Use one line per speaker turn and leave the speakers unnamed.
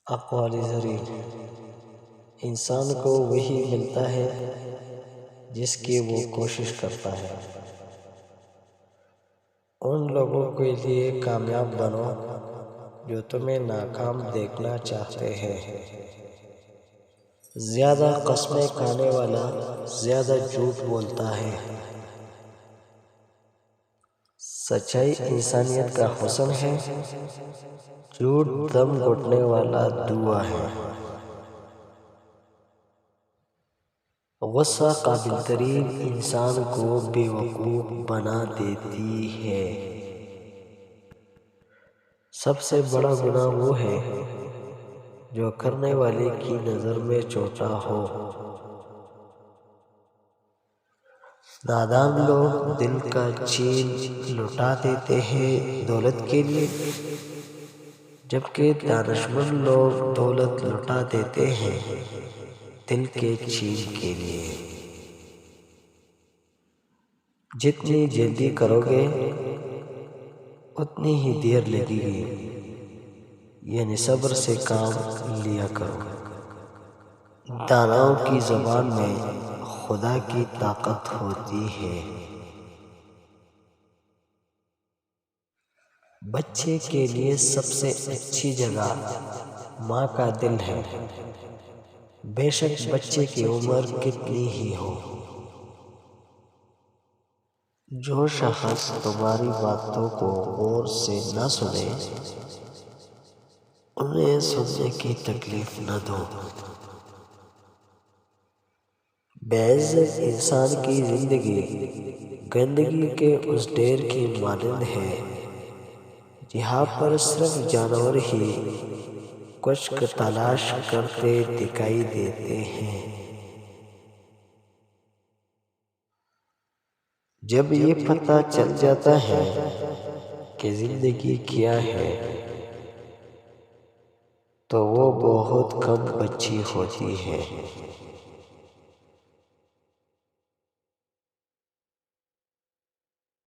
اقوال زریر: انسان کو وہی ملتا ہے جس کی وہ کوشش کرتا ہے۔ ان لوگوں کے لیے کامیاب بنو جو تمہیں ناکام دیکھنا چاہتے ہیں۔ زیادہ قسمیں کھانے والا زیادہ جھوٹ بولتا ہے۔ سچائی انسانیت کا حسن ہے، جھوٹ دم گھٹنے والا دوا ہے۔ غصہ قابل ترین انسان کو بے وقوف بنا دیتی ہے۔ سب سے بڑا گناہ وہ ہے جو کرنے والے کی نظر میں چھوٹا ہو۔ نادان لوگ دل کا چین لٹا دیتے ہیں دولت کے لیے، جبکہ دانشمند لوگ دولت لٹا دیتے ہیں دل کے چین کے لیے۔ جتنی جلدی کرو گے اتنی ہی دیر لگے گی، یعنی صبر سے کام لیا کرو۔ داناؤں کی زبان میں خدا کی طاقت ہوتی ہے۔ بچے کے لیے سب سے اچھی جگہ ماں کا دل ہے، بے شک بچے کی عمر کتنی ہی ہو۔ جو شخص تمہاری باتوں کو غور سے نہ سنے، انہیں سننے کی تکلیف نہ دو۔ بے عزت انسان کی زندگی گندگی کے اس ڈھیر کی مانند ہے جہاں پر صرف جانور ہی کچھ تلاش کرتے دکھائی دیتے ہیں۔ جب یہ پتہ چل جاتا ہے کہ زندگی کیا ہے تو وہ بہت کم بچی ہوتی ہے۔